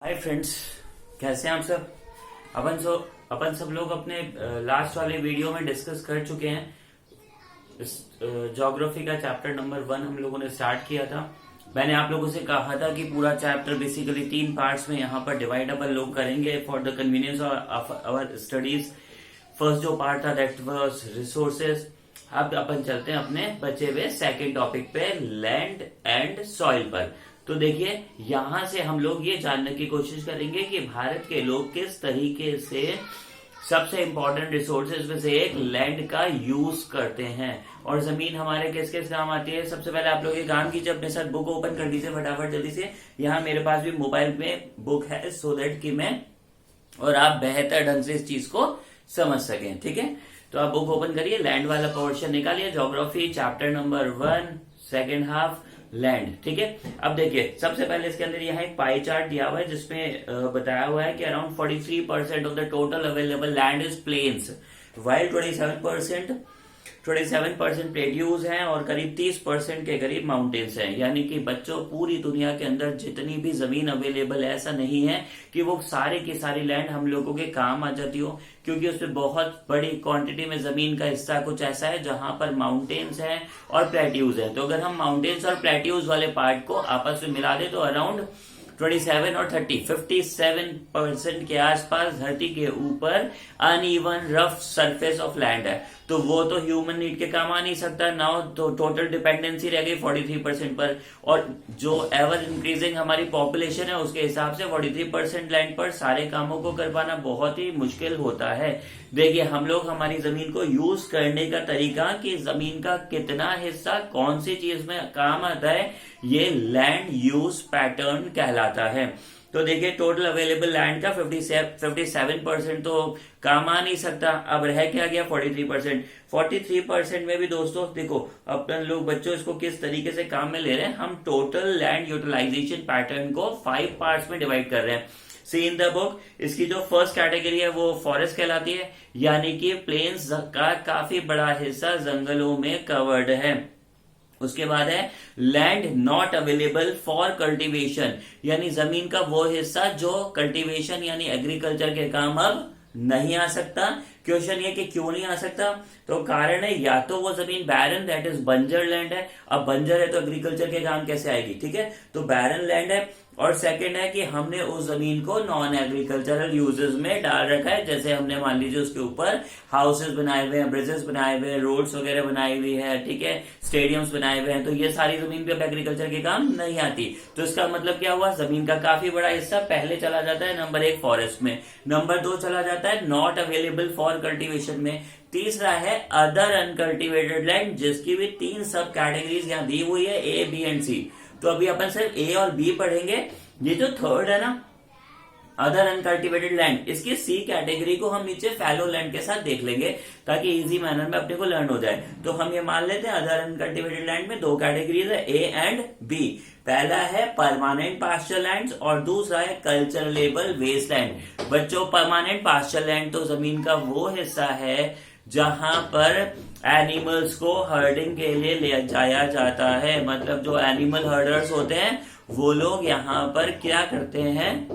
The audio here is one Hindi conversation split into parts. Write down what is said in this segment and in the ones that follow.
हाय फ्रेंड्स, कैसे हैं आप सब। अपन सब लोग अपने लास्ट वाले वीडियो में डिस्कस कर चुके हैं। इस ज्योग्राफी का चैप्टर नंबर 1 हम लोगों ने स्टार्ट किया था। मैंने आप लोगों से कहा था कि पूरा चैप्टर बेसिकली 3 पार्ट्स में यहाँ पर डिवाइड अपन लोग करेंगे for the convenience of our studies. First जो पार्ट था दैट वाज रिसोर्सेज। अब अपन चलते हैं अपने बचे हुए सेकेंड टॉपिक पे, लैंड एंड सॉइल पर। तो देखिए, यहां से हम लोग ये जानने की कोशिश करेंगे कि भारत के लोग किस तरीके से सबसे इंपॉर्टेंट रिसोर्सेज में से एक लैंड का यूज करते हैं और जमीन हमारे किस किस काम आती है। सबसे पहले आप लोग ये काम कीजिए, अपने साथ बुक ओपन कर दीजिए फटाफट जल्दी से। यहाँ मेरे पास भी मोबाइल में बुक है, सो दैट कि मैं और आप बेहतर ढंग से इस चीज को समझ सकें। ठीक है, तो आप बुक ओपन करिए, लैंड वाला पोर्शन निकालिए, geography chapter number 1 second half land. ठीक है, अब देखिए सबसे पहले इसके अंदर यहाँ एक पाई चार्ट दिया हुआ है जिसमें बताया हुआ है कि around 43% of the total available land is plains, while 27% plateaus हैं और करीब 30% के करीब माउंटेन्स हैं। यानी कि बच्चों, पूरी दुनिया के अंदर जितनी भी जमीन अवेलेबल है, ऐसा नहीं है कि वो सारे की सारी लैंड हम लोगों के काम आ जाती हो, क्योंकि उसमें बहुत बड़ी क्वांटिटी में जमीन का हिस्सा कुछ ऐसा है जहां पर माउंटेन्स हैं और प्लेट्यूज हैं। तो अगर हम माउंटेन्स और प्लेट्यूज वाले पार्ट को आपस में मिला दे तो अराउंड 27 और 57% के आसपास धरती के ऊपर uneven rough surface of land है। तो वो तो ह्यूमन नीड के काम आ नहीं सकता ना। तो टोटल डिपेंडेंसी रह गई 43% पर, और जो एवर इंक्रीजिंग हमारी पॉपुलेशन है उसके हिसाब से 43% लैंड पर सारे कामों को कर पाना बहुत ही मुश्किल होता है। देखिए, हम लोग हमारी जमीन को यूज करने का तरीका कि जमीन का कितना हिस्सा कौन सी चीज में काम आता है, ये लैंड यूज पैटर्न कहलाता है। तो देखिए, टोटल अवेलेबल लैंड का 57% तो काम आ नहीं सकता। अब रह क्या गया 43%। 43% में भी दोस्तों देखो, अपन लोग बच्चों इसको किस तरीके से काम में ले रहे हैं। हम टोटल लैंड यूटिलाइजेशन पैटर्न को 5 पार्ट्स में डिवाइड कर रहे हैं। सी इन द बुक, इसकी जो फर्स्ट कैटेगरी है वो फॉरेस्ट कहलाती है, यानी कि प्लेन्स का काफी बड़ा हिस्सा जंगलों में कवर्ड है। उसके बाद है land not available for cultivation, यानी जमीन का वो हिस्सा जो कल्टीवेशन यानी एग्रीकल्चर के काम अब नहीं आ सकता। क्वेश्चन ये कि क्यों नहीं आ सकता, तो कारण है या तो वो जमीन बैरन दैट इज बंजर लैंड है। अब बंजर है तो एग्रीकल्चर के काम कैसे आएगी। ठीक है, तो बैरन लैंड है। और सेकंड है कि हमने उस जमीन को नॉन एग्रीकल्चरल यूजेस में डाल रखा है, जैसे हमने मान लीजिए उसके ऊपर हाउसेस बनाए हुए हैं, ब्रिजेस बनाए हुए हैं, रोड्स वगैरह बनाई हुई है, ठीक है, स्टेडियम्स बनाए हुए हैं। तो ये सारी जमीन पे अब एग्रीकल्चर के काम नहीं आती। तो इसका मतलब क्या हुआ, जमीन का काफी बड़ा हिस्सा पहले चला जाता है नंबर 1 फॉरेस्ट में, नंबर 2 चला जाता है नॉट अवेलेबल फॉर कल्टीवेशन में, तीसरा है अदर अनकल्टिवेटेड लैंड, जिसकी भी 3 सब कैटेगरीज यहाँ दी हुई है, ए बी एंड सी। तो अभी अपन सिर्फ ए और बी पढ़ेंगे। ये जो थर्ड है ना, अदर अनकल्टिवेटेड लैंड, इसकी सी कैटेगरी को हम नीचे फैलो लैंड के साथ देख लेंगे ताकि इजी मैनर में अपने को लर्न हो जाए। तो हम ये मान लेते हैं अदर अनकल्टिवेटेड लैंड में 2 कैटेगरीज है, ए एंड बी। पहला है परमानेंट पास्चर लैंड और दूसरा है कल्चरलेबल वेस्ट लैंड। बच्चों, परमानेंट पास्चर लैंड तो जमीन का वो हिस्सा है जहां पर एनिमल्स को हर्डिंग के लिए ले जाया जाता है। मतलब जो एनिमल हर्डर्स होते हैं वो लोग यहाँ पर क्या करते हैं,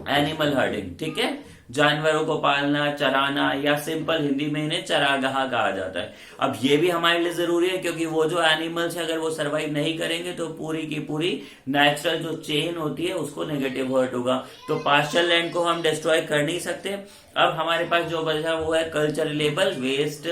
एनिमल हर्डिंग। ठीक है, जानवरों को पालना, चराना, या सिंपल हिंदी में इन्हें चरागाह कहा जाता है। अब ये भी हमारे लिए जरूरी है क्योंकि वो जो एनिमल्स है अगर वो सरवाइव नहीं करेंगे तो पूरी की पूरी नेचुरल जो चेन होती है उसको नेगेटिव हर्ट होगा। तो पास्चर लैंड को हम डिस्ट्रॉय कर नहीं सकते। अब हमारे पास जो बचा वो है कल्चरलेबल वेस्ट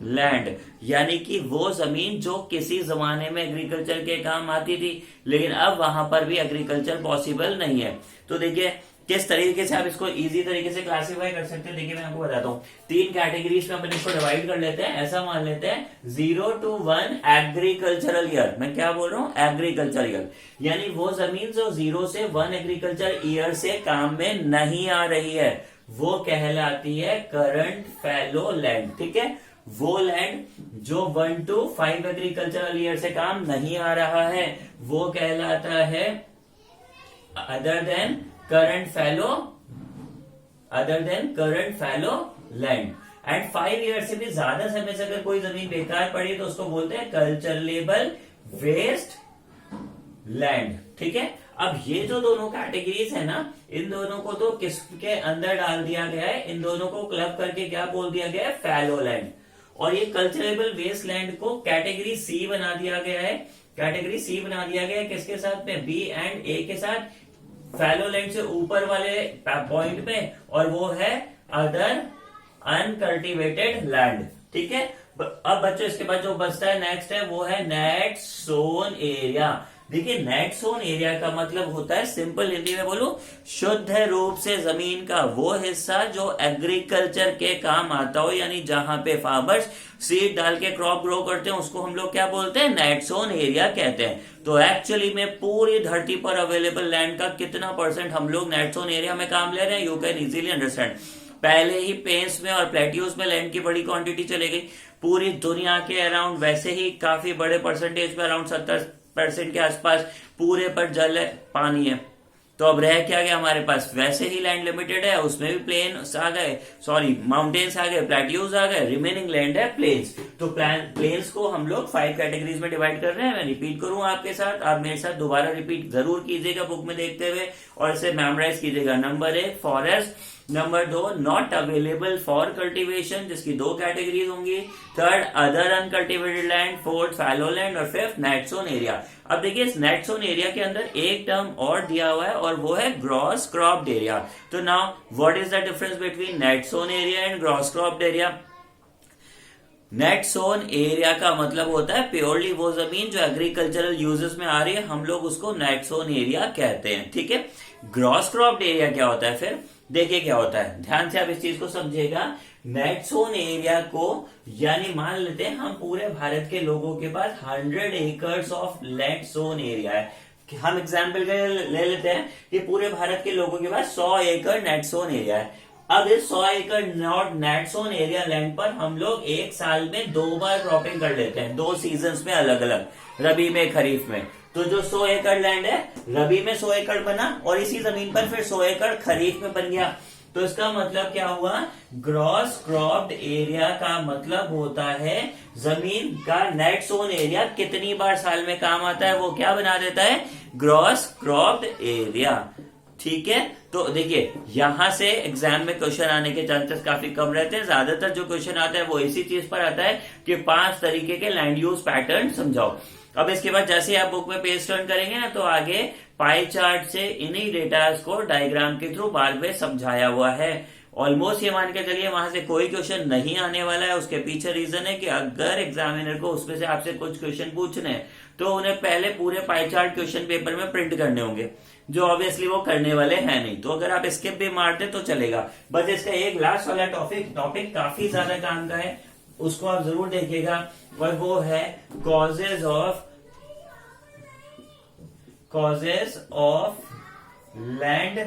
लैंड, यानी कि वो जमीन जो किसी जमाने में एग्रीकल्चर के काम आती थी लेकिन अब वहां पर भी एग्रीकल्चर पॉसिबल नहीं है। तो देखिए किस तरीके से आप इसको इजी तरीके से क्लासिफाई कर सकते हैं। देखिए मैं आपको बताता हूँ, 3 कैटेगरीज में अपन इसको डिवाइड कर लेते हैं। ऐसा मान लेते हैं 0 to 1 एग्रीकल्चरल ईयर। मैं क्या बोल रहा हूँ, एग्रीकल्चर ईयर, यानी वो जमीन जो 0 से 1 एग्रीकल्चर ईयर से काम में नहीं आ रही है वो कहलाती है करंट फैलो लैंड। ठीक है, वो लैंड जो 1 to 5 एग्रीकल्चरल ईयर से काम नहीं आ रहा है वो कहलाता है other than current fallow land. And 5 year से भी ज्यादा समय से अगर कोई जमीन बेकार पड़ी तो उसको बोलते हैं कल्चरलेबल वेस्ट लैंड। ठीक है, अब ये जो दोनों कैटेगरीज है ना, इन दोनों को तो किसके अंदर डाल दिया गया है, इन दोनों को क्लब करके क्या बोल दिया गया है, फैलो लैंड। और ये कल्चरेबल वेस्ट लैंड को कैटेगरी सी बना दिया गया है। कैटेगरी सी बना दिया गया है किसके साथ में, बी एंड ए के साथ, फैलो लैंड से ऊपर वाले पॉइंट पे, और वो है अदर अनकल्टिवेटेड लैंड। ठीक है, अब बच्चों इसके बाद जो बचता है नेक्स्ट है वो है नेट सोन एरिया। देखिए नेट सोन एरिया का मतलब होता है, सिंपल हिंदी में बोलूं, शुद्ध रूप से जमीन का वो हिस्सा जो एग्रीकल्चर के काम आता हो, यानी जहां पे फार्मर्स सीड डाल के क्रॉप ग्रो करते हैं उसको हम लोग क्या बोलते हैं, नेट सोन एरिया कहते हैं। तो एक्चुअली में पूरी धरती पर अवेलेबल लैंड का कितना परसेंट हम लोग नेट सोन एरिया में काम ले रहे हैं, यू कैन इजीली अंडरस्टैंड। पहले ही पेन्स में और प्लेट्यूज में लैंड की बड़ी क्वांटिटी चली गई, पूरी दुनिया के अराउंड वैसे ही काफी बड़े परसेंटेज में, अराउंड 70% के आसपास पूरे पर जल है, पानी है। तो अब रह क्या गया हमारे पास, वैसे ही लैंड लिमिटेड है, उसमें भी प्लेन्स आ गए, सॉरी माउंटेन्स आ गए, प्लेट्यूज आ गए, रिमेनिंग लैंड है प्लेन्स। तो प्लेन्स को हम लोग 5 कैटेगरीज में डिवाइड कर रहे हैं। मैं रिपीट करूं आपके साथ, आप मेरे साथ दोबारा रिपीट जरूर कीजिएगा बुक में देखते हुए और इसे मेमोराइज कीजिएगा। Number 1 forest, number 2 not available for cultivation, जिसकी 2 कैटेगरीज होंगी, third other uncultivated land, fourth fallow land और फिफ्थ नेट सोन एरिया। अब देखिए इस नेट सोन एरिया के अंदर एक टर्म और दिया हुआ है और वो है ग्रॉस क्रॉप्ड एरिया। तो now what is the difference between net sown area and gross cropped area. Net sown area का मतलब होता है प्योरली वो जमीन जो एग्रीकल्चरल यूजेस में आ रही है, हम लोग उसको नेट सोन एरिया कहते हैं। ठीक है, ग्रॉस क्रॉप्ड एरिया क्या होता है, फिर देखिए क्या होता है, ध्यान से आप इस चीज को समझिएगा। नेट सोन एरिया को, यानी मान लेते हैं हम पूरे भारत के लोगों के पास 100 acres of net sown area है। हम एग्जाम्पल ले लेते हैं कि पूरे भारत के लोगों के पास 100 एकड़ नेट सोन एरिया है। अब इस 100 एकड़ नेट सोन एरिया लैंड पर हम लोग एक साल में 2 बार क्रॉपिंग कर लेते हैं, 2 सीजन्स में अलग अलग, रबी में खरीफ में। तो जो 100 एकड़ लैंड है रबी में 100 एकड़ बना और इसी जमीन पर फिर 100 एकड़ खरीफ में बन गया। तो इसका मतलब क्या हुआ, ग्रॉस क्रॉप्ड एरिया का मतलब होता है जमीन का नेट सोन एरिया कितनी बार साल में काम आता है, वो क्या बना देता है, ग्रॉस क्रॉप्ड एरिया। ठीक है, तो देखिए यहां से एग्जाम में क्वेश्चन आने के चांसेस काफी कम रहते हैं। ज्यादातर जो क्वेश्चन आता है वो इसी चीज पर आता है कि 5 तरीके के लैंड यूज पैटर्न समझाओ। अब इसके बाद जैसे आप बुक में पेज टर्न करेंगे ना, तो आगे पाई चार्ट से इन्हीं डेटास को डायग्राम के थ्रू बाद में समझाया हुआ है। ऑलमोस्ट ये मान के चलिए वहां से कोई क्वेश्चन नहीं आने वाला है। उसके पीछे रीजन है कि अगर एग्जामिनर को उसमें से आपसे कुछ क्वेश्चन पूछने हैं तो उन्हें पहले पूरे पाई चार्ट क्वेश्चन पेपर में प्रिंट करने होंगे, जो ऑब्वियसली वो करने वाले हैं नहीं। तो अगर आप स्किप भी मारते तो चलेगा। बस इसका एक लास्ट वाला टॉपिक काफी ज्यादा काम का है, उसको आप जरूर देखिएगा, और वो है कॉजेज ऑफ लैंड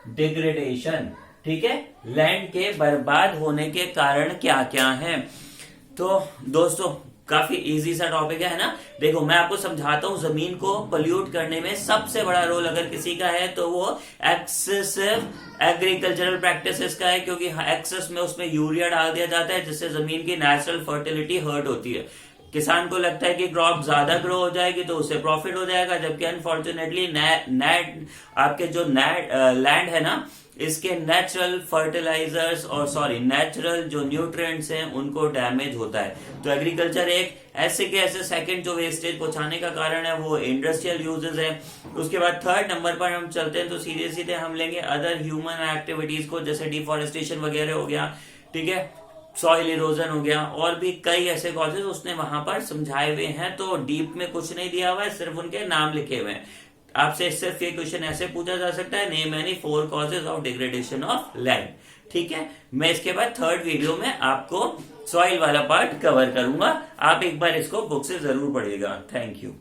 डिग्रेडेशन। ठीक है, लैंड के बर्बाद होने के कारण क्या क्या हैं। तो दोस्तों काफी इजी सा टॉपिक है ना। देखो मैं आपको समझाता हूं, जमीन को पोल्यूट करने में सबसे बड़ा रोल अगर किसी का है तो वो एक्सेसिव एग्रीकल्चरल प्रैक्टिसेस का है, क्योंकि एक्सेस में उसमें यूरिया डाल दिया जाता है जिससे जमीन की नेचुरल फर्टिलिटी हर्ट होती है। किसान को लगता है कि क्रॉप ज्यादा ग्रो हो जाएगी तो उससे प्रॉफिट हो जाएगा, जबकि अनफॉर्चुनेटली आपके जो लैंड है ना, इसके नेचुरल फर्टिलाइजर्स और नेचुरल जो न्यूट्रिएंट्स हैं उनको डैमेज होता है। तो एग्रीकल्चर एक ऐसे के ऐसे सेकंड जो वेस्टेज पहुंचाने का कारण है वो इंडस्ट्रियल यूजेस है। उसके बाद थर्ड नंबर पर हम चलते हैं तो सीधे सीधे हम लेंगे अदर ह्यूमन एक्टिविटीज को, जैसे डिफॉरेस्टेशन वगैरह हो गया, ठीक है, सॉइल इरोजन हो गया, और भी कई ऐसे कॉजेज उसने वहां पर समझाए हुए हैं। तो डीप में कुछ नहीं दिया हुआ है, सिर्फ उनके नाम लिखे हुए हैं। आपसे सिर्फ ये क्वेश्चन ऐसे पूछा जा सकता है, name any 4 causes of degradation of land. ठीक है, मैं इसके बाद थर्ड वीडियो में आपको सॉइल वाला पार्ट कवर करूंगा। आप एक बार इसको बुक से जरूर पढ़िएगा। Thank you.